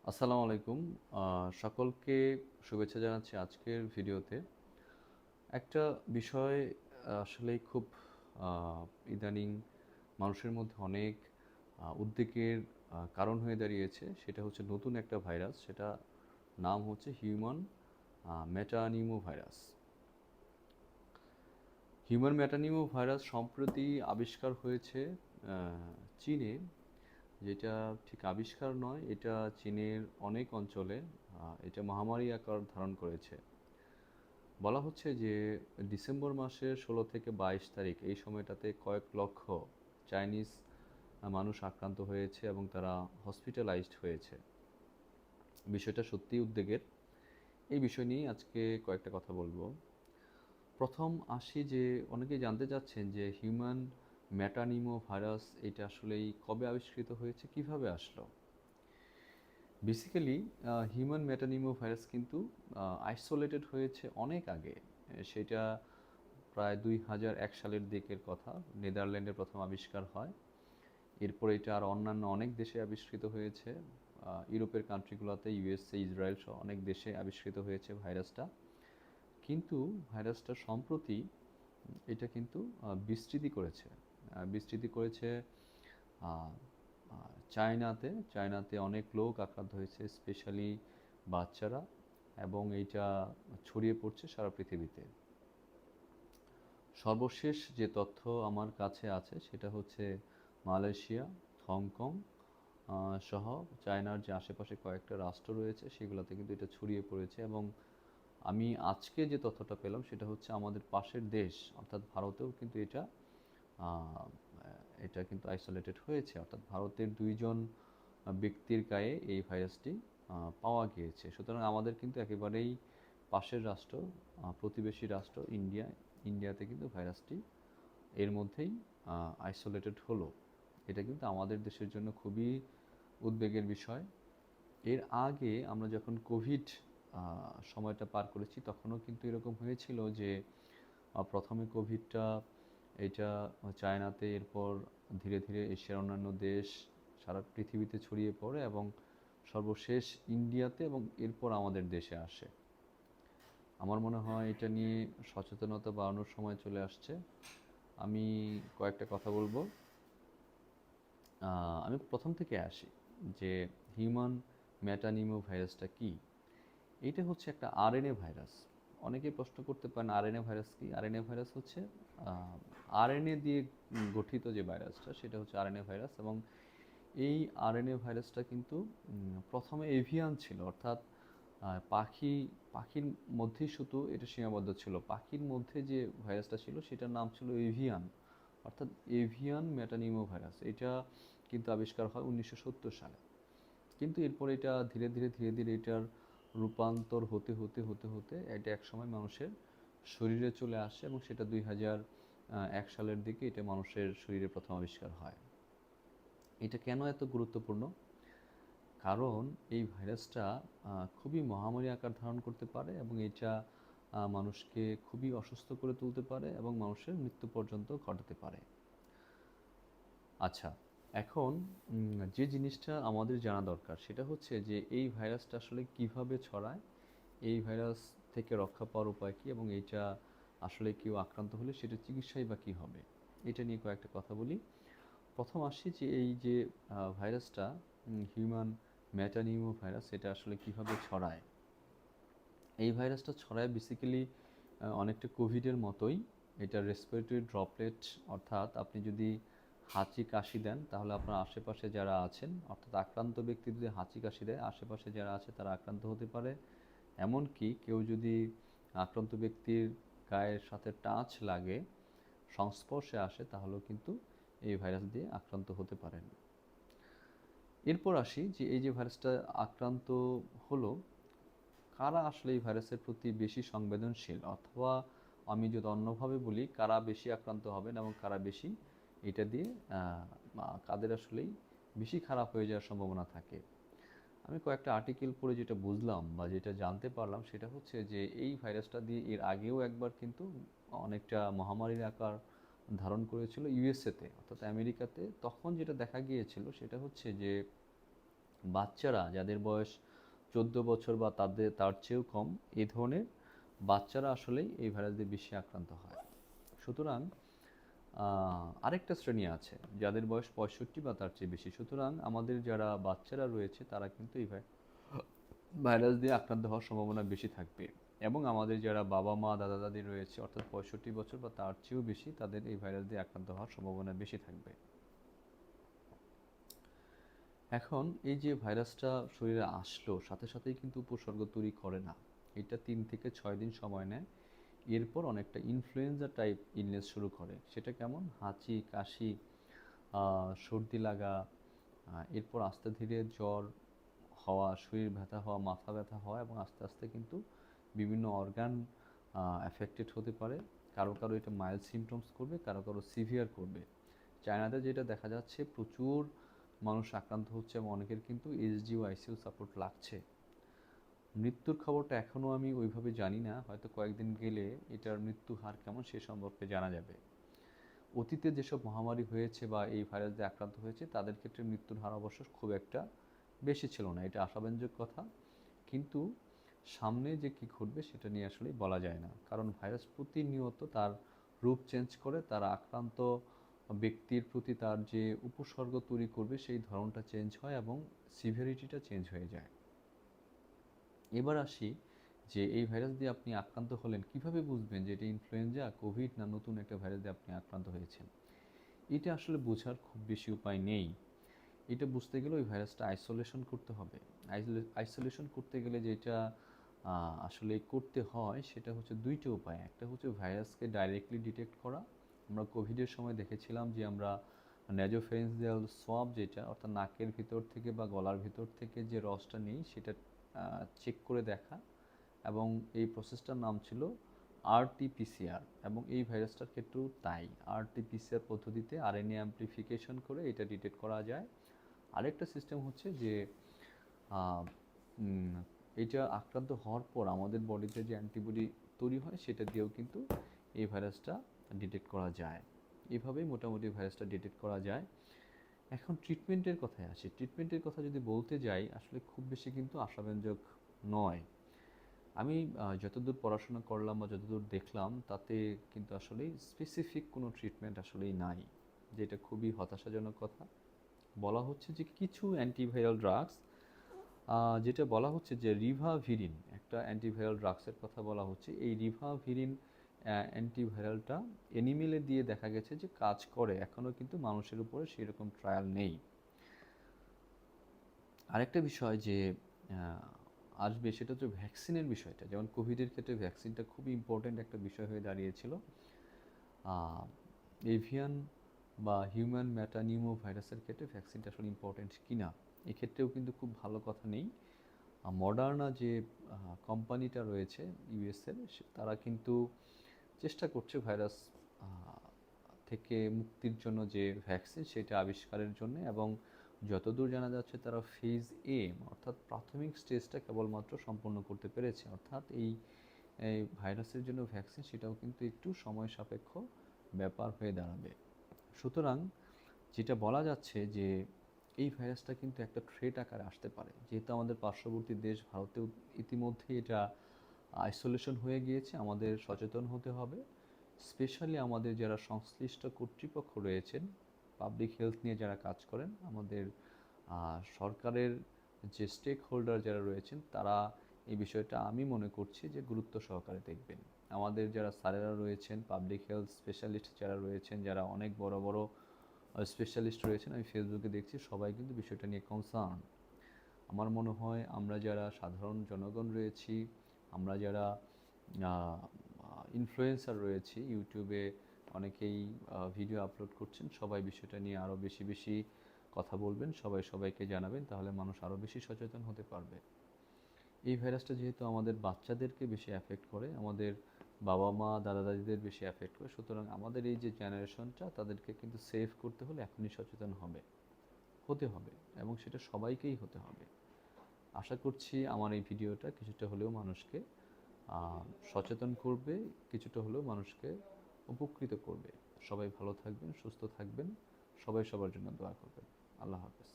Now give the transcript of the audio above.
আসসালামু আলাইকুম। সকলকে শুভেচ্ছা জানাচ্ছি আজকের ভিডিওতে। একটা বিষয় আসলেই খুব আ ইদানিং মানুষের মধ্যে অনেক উদ্বেগের কারণ হয়ে দাঁড়িয়েছে। সেটা হচ্ছে নতুন একটা ভাইরাস। সেটা নাম হচ্ছে হিউম্যান মেটানিমো ভাইরাস। হিউম্যান মেটানিমো ভাইরাস সম্প্রতি আবিষ্কার হয়েছে আ চীনে। যেটা ঠিক আবিষ্কার নয়, এটা চীনের অনেক অঞ্চলে এটা মহামারী আকার ধারণ করেছে। বলা হচ্ছে যে ডিসেম্বর মাসের ১৬ থেকে ২২ তারিখ এই সময়টাতে কয়েক লক্ষ চাইনিজ মানুষ আক্রান্ত হয়েছে এবং তারা হসপিটালাইজড হয়েছে। বিষয়টা সত্যিই উদ্বেগের। এই বিষয় নিয়েই আজকে কয়েকটা কথা বলবো। প্রথম আসি যে অনেকেই জানতে চাচ্ছেন যে হিউম্যান মেটানিমো ভাইরাস এটা আসলেই কবে আবিষ্কৃত হয়েছে, কিভাবে আসলো? বেসিক্যালি হিউম্যান মেটানিমো ভাইরাস কিন্তু আইসোলেটেড হয়েছে অনেক আগে। সেটা প্রায় ২০০১ সালের দিকের কথা। নেদারল্যান্ডে প্রথম আবিষ্কার হয়। এরপর এটা আর অন্যান্য অনেক দেশে আবিষ্কৃত হয়েছে। ইউরোপের কান্ট্রিগুলোতে ইউএসএ, ইসরায়েল সহ অনেক দেশে আবিষ্কৃত হয়েছে ভাইরাসটা। কিন্তু ভাইরাসটা সম্প্রতি এটা কিন্তু বিস্তৃতি করেছে। বিস্তৃতি করেছে আ আ চায়নাতে অনেক লোক আক্রান্ত হয়েছে, স্পেশালি বাচ্চারা, এবং এইটা ছড়িয়ে পড়ছে সারা পৃথিবীতে। সর্বশেষ যে তথ্য আমার কাছে আছে সেটা হচ্ছে মালয়েশিয়া, হংকং আ সহ চায়নার যে আশেপাশে কয়েকটা রাষ্ট্র রয়েছে সেগুলোতে কিন্তু এটা ছড়িয়ে পড়েছে, এবং আমি আজকে যে তথ্যটা পেলাম সেটা হচ্ছে আমাদের পাশের দেশ অর্থাৎ ভারতেও কিন্তু আ এটা কিন্তু আইসোলেটেড হয়েছে। অর্থাৎ ভারতের ২ জন ব্যক্তির গায়ে এই ভাইরাসটি পাওয়া গিয়েছে। সুতরাং আমাদের কিন্তু একেবারেই পাশের রাষ্ট্র, প্রতিবেশী রাষ্ট্র ইন্ডিয়াতে কিন্তু ভাইরাসটি এর মধ্যেই আইসোলেটেড হলো। এটা কিন্তু আমাদের দেশের জন্য খুবই উদ্বেগের বিষয়। এর আগে আমরা যখন কোভিড সময়টা পার করেছি তখনও কিন্তু এরকম হয়েছিল যে প্রথমে কোভিডটা এটা চায়নাতে, এরপর ধীরে ধীরে এশিয়ার অন্যান্য দেশ, সারা পৃথিবীতে ছড়িয়ে পড়ে এবং সর্বশেষ ইন্ডিয়াতে, এবং এরপর আমাদের দেশে আসে। আমার মনে হয় এটা নিয়ে সচেতনতা বাড়ানোর সময় চলে আসছে। আমি কয়েকটা কথা বলবো। আমি প্রথম থেকে আসি যে হিউম্যান মেটানিমো ভাইরাসটা কী। এইটা হচ্ছে একটা আরএনএ ভাইরাস। অনেকেই প্রশ্ন করতে পারেন আরএনএ ভাইরাস কি? আরএনএ ভাইরাস হচ্ছে আরএনএ দিয়ে গঠিত যে ভাইরাসটা সেটা হচ্ছে আরএনএ ভাইরাস, এবং এই আরএনএ ভাইরাসটা কিন্তু প্রথমে এভিয়ান ছিল, অর্থাৎ পাখির মধ্যেই শুধু এটা সীমাবদ্ধ ছিল। পাখির মধ্যে যে ভাইরাসটা ছিল সেটার নাম ছিল এভিয়ান, অর্থাৎ এভিয়ান মেটানিমো ভাইরাস। এটা কিন্তু আবিষ্কার হয় ১৯৭০ সালে। কিন্তু এরপর এটা ধীরে ধীরে এটার রূপান্তর হতে এটা একসময় মানুষের শরীরে চলে আসে, এবং সেটা ২০০১ সালের দিকে এটা মানুষের শরীরে প্রথম আবিষ্কার হয়। এটা কেন এত গুরুত্বপূর্ণ? কারণ এই ভাইরাসটা খুবই মহামারী আকার ধারণ করতে পারে, এবং এটা মানুষকে খুবই অসুস্থ করে তুলতে পারে এবং মানুষের মৃত্যু পর্যন্ত ঘটাতে পারে। আচ্ছা, এখন যে জিনিসটা আমাদের জানা দরকার সেটা হচ্ছে যে এই ভাইরাসটা আসলে কিভাবে ছড়ায়, এই ভাইরাস থেকে রক্ষা পাওয়ার উপায় কী, এবং এইটা আসলে কেউ আক্রান্ত হলে সেটার চিকিৎসাই বা কী হবে? এটা নিয়ে কয়েকটা কথা বলি। প্রথম আসি যে এই যে ভাইরাসটা হিউম্যান মেটানিমো ভাইরাস, এটা আসলে কিভাবে ছড়ায়? এই ভাইরাসটা ছড়ায় বেসিক্যালি অনেকটা কোভিডের মতোই। এটা রেসপিরেটরি ড্রপলেট, অর্থাৎ আপনি যদি হাঁচি কাশি দেন তাহলে আপনার আশেপাশে যারা আছেন, অর্থাৎ আক্রান্ত ব্যক্তি যদি হাঁচি কাশি দেয় আশেপাশে যারা আছে তারা আক্রান্ত হতে পারে। এমনকি কেউ যদি আক্রান্ত ব্যক্তির গায়ের সাথে টাচ লাগে, সংস্পর্শে আসে, তাহলেও কিন্তু এই ভাইরাস দিয়ে আক্রান্ত হতে পারেন। এরপর আসি যে এই যে ভাইরাসটা আক্রান্ত হলো, কারা আসলে এই ভাইরাসের প্রতি বেশি সংবেদনশীল, অথবা আমি যদি অন্যভাবে বলি কারা বেশি আক্রান্ত হবেন এবং কারা বেশি এটা দিয়ে কাদের আসলেই বেশি খারাপ হয়ে যাওয়ার সম্ভাবনা থাকে। আমি কয়েকটা আর্টিকেল পড়ে যেটা বুঝলাম বা যেটা জানতে পারলাম সেটা হচ্ছে যে এই ভাইরাসটা দিয়ে এর আগেও একবার কিন্তু অনেকটা মহামারীর আকার ধারণ করেছিল ইউএসএতে, অর্থাৎ আমেরিকাতে। তখন যেটা দেখা গিয়েছিল সেটা হচ্ছে যে বাচ্চারা যাদের বয়স 14 বছর বা তার চেয়েও কম, এই ধরনের বাচ্চারা আসলেই এই ভাইরাস দিয়ে বেশি আক্রান্ত হয়। সুতরাং আরেকটা শ্রেণী আছে যাদের বয়স 65 বা তার চেয়ে বেশি। সুতরাং আমাদের যারা বাচ্চারা রয়েছে তারা কিন্তু এই ভাইরাস দিয়ে আক্রান্ত হওয়ার সম্ভাবনা বেশি থাকবে, এবং আমাদের যারা বাবা মা দাদা দাদি রয়েছে অর্থাৎ 65 বছর বা তার চেয়েও বেশি, তাদের এই ভাইরাস দিয়ে আক্রান্ত হওয়ার সম্ভাবনা বেশি থাকবে। এখন এই যে ভাইরাসটা শরীরে আসলো, সাথে সাথেই কিন্তু উপসর্গ তৈরি করে না। এটা 3 থেকে 6 দিন সময় নেয়। এরপর অনেকটা ইনফ্লুয়েঞ্জা টাইপ ইলনেস শুরু করে। সেটা কেমন? হাঁচি, কাশি, সর্দি লাগা, এরপর আস্তে ধীরে জ্বর হওয়া, শরীর ব্যথা হওয়া, মাথা ব্যথা হওয়া, এবং আস্তে আস্তে কিন্তু বিভিন্ন অর্গান অ্যাফেক্টেড হতে পারে। কারো কারো এটা মাইল্ড সিমটমস করবে, কারো কারো সিভিয়ার করবে। চায়নাতে যেটা দেখা যাচ্ছে, প্রচুর মানুষ আক্রান্ত হচ্ছে এবং অনেকের কিন্তু এইচডিইউ আইসিইউ সাপোর্ট লাগছে। মৃত্যুর খবরটা এখনও আমি ওইভাবে জানি না, হয়তো কয়েকদিন গেলে এটার মৃত্যু হার কেমন সে সম্পর্কে জানা যাবে। অতীতে যেসব মহামারী হয়েছে বা এই ভাইরাস দিয়ে আক্রান্ত হয়েছে তাদের ক্ষেত্রে মৃত্যুর হার অবশ্য খুব একটা বেশি ছিল না, এটা আশাব্যঞ্জক কথা। কিন্তু সামনে যে কী ঘটবে সেটা নিয়ে আসলে বলা যায় না, কারণ ভাইরাস প্রতিনিয়ত তার রূপ চেঞ্জ করে, তার আক্রান্ত ব্যক্তির প্রতি তার যে উপসর্গ তৈরি করবে সেই ধরনটা চেঞ্জ হয় এবং সিভিয়ারিটিটা চেঞ্জ হয়ে যায়। এবার আসি যে এই ভাইরাস দিয়ে আপনি আক্রান্ত হলেন, কিভাবে বুঝবেন যে এটা ইনফ্লুয়েঞ্জা, কোভিড না নতুন একটা ভাইরাস দিয়ে আপনি আক্রান্ত হয়েছেন? এটা আসলে বোঝার খুব বেশি উপায় নেই। এটা বুঝতে গেলে ওই ভাইরাসটা আইসোলেশন করতে হবে। আইসোলেশন করতে গেলে যেটা আসলে করতে হয় সেটা হচ্ছে দুইটা উপায়। একটা হচ্ছে ভাইরাসকে ডাইরেক্টলি ডিটেক্ট করা। আমরা কোভিডের সময় দেখেছিলাম যে আমরা ন্যাজোফেরেনজিয়াল সোয়াব, যেটা অর্থাৎ নাকের ভিতর থেকে বা গলার ভিতর থেকে যে রসটা নেই সেটা চেক করে দেখা, এবং এই প্রসেসটার নাম ছিল আরটিপিসিআর, এবং এই ভাইরাসটার ক্ষেত্রেও তাই। আরটিপিসিআর পদ্ধতিতে আরএনএ অ্যামপ্লিফিকেশন করে এটা ডিটেক্ট করা যায়। আরেকটা সিস্টেম হচ্ছে যে এটা আক্রান্ত হওয়ার পর আমাদের বডিতে যে অ্যান্টিবডি তৈরি হয় সেটা দিয়েও কিন্তু এই ভাইরাসটা ডিটেক্ট করা যায়। এভাবেই মোটামুটি ভাইরাসটা ডিটেক্ট করা যায়। এখন ট্রিটমেন্টের কথায় আসি। ট্রিটমেন্টের কথা যদি বলতে যাই, আসলে খুব বেশি কিন্তু আশাব্যঞ্জক নয়। আমি যতদূর পড়াশোনা করলাম বা যতদূর দেখলাম তাতে কিন্তু আসলেই স্পেসিফিক কোনো ট্রিটমেন্ট আসলেই নাই, যেটা খুবই হতাশাজনক কথা। বলা হচ্ছে যে কিছু অ্যান্টিভাইরাল ড্রাগস, যেটা বলা হচ্ছে যে রিভাভিরিন, একটা অ্যান্টিভাইরাল ড্রাগসের কথা বলা হচ্ছে। এই রিভাভিরিন অ্যান্টিভাইরালটা অ্যানিমেলে দিয়ে দেখা গেছে যে কাজ করে, এখনও কিন্তু মানুষের উপরে সেরকম ট্রায়াল নেই। আরেকটা বিষয় যে আসবে সেটা হচ্ছে ভ্যাকসিনের বিষয়টা। যেমন কোভিডের ক্ষেত্রে ভ্যাকসিনটা খুবই ইম্পর্ট্যান্ট একটা বিষয় হয়ে দাঁড়িয়েছিল। এভিয়ান বা হিউম্যান মেটানিউমো ভাইরাসের ক্ষেত্রে ভ্যাকসিনটা আসলে ইম্পর্ট্যান্ট কিনা, এক্ষেত্রেও কিন্তু খুব ভালো কথা নেই। মডার্না যে কোম্পানিটা রয়েছে ইউএসের, তারা কিন্তু চেষ্টা করছে ভাইরাস থেকে মুক্তির জন্য যে ভ্যাকসিন সেটা আবিষ্কারের জন্য, এবং যতদূর জানা যাচ্ছে তারা ফেজ এ অর্থাৎ প্রাথমিক স্টেজটা কেবলমাত্র সম্পন্ন করতে পেরেছে। অর্থাৎ এই ভাইরাসের জন্য ভ্যাকসিন সেটাও কিন্তু একটু সময় সাপেক্ষ ব্যাপার হয়ে দাঁড়াবে। সুতরাং যেটা বলা যাচ্ছে যে এই ভাইরাসটা কিন্তু একটা থ্রেট আকারে আসতে পারে, যেহেতু আমাদের পার্শ্ববর্তী দেশ ভারতেও ইতিমধ্যে এটা আইসোলেশন হয়ে গিয়েছে। আমাদের সচেতন হতে হবে, স্পেশালি আমাদের যারা সংশ্লিষ্ট কর্তৃপক্ষ রয়েছেন, পাবলিক হেলথ নিয়ে যারা কাজ করেন, আমাদের সরকারের যে স্টেক হোল্ডার যারা রয়েছেন, তারা এই বিষয়টা আমি মনে করছি যে গুরুত্ব সহকারে দেখবেন। আমাদের যারা স্যারেরা রয়েছেন, পাবলিক হেলথ স্পেশালিস্ট যারা রয়েছেন, যারা অনেক বড় বড় স্পেশালিস্ট রয়েছেন, আমি ফেসবুকে দেখছি সবাই কিন্তু বিষয়টা নিয়ে কনসার্ন। আমার মনে হয় আমরা যারা সাধারণ জনগণ রয়েছি, আমরা যারা ইনফ্লুয়েন্সার রয়েছি, ইউটিউবে অনেকেই ভিডিও আপলোড করছেন, সবাই বিষয়টা নিয়ে আরও বেশি বেশি কথা বলবেন, সবাই সবাইকে জানাবেন, তাহলে মানুষ আরও বেশি সচেতন হতে পারবে। এই ভাইরাসটা যেহেতু আমাদের বাচ্চাদেরকে বেশি অ্যাফেক্ট করে, আমাদের বাবা মা দাদা দাদিদের বেশি অ্যাফেক্ট করে, সুতরাং আমাদের এই যে জেনারেশনটা তাদেরকে কিন্তু সেভ করতে হলে এখনই সচেতন হতে হবে, এবং সেটা সবাইকেই হতে হবে। আশা করছি আমার এই ভিডিওটা কিছুটা হলেও মানুষকে সচেতন করবে, কিছুটা হলেও মানুষকে উপকৃত করবে। সবাই ভালো থাকবেন, সুস্থ থাকবেন, সবাই সবার জন্য দোয়া করবেন। আল্লাহ হাফেজ।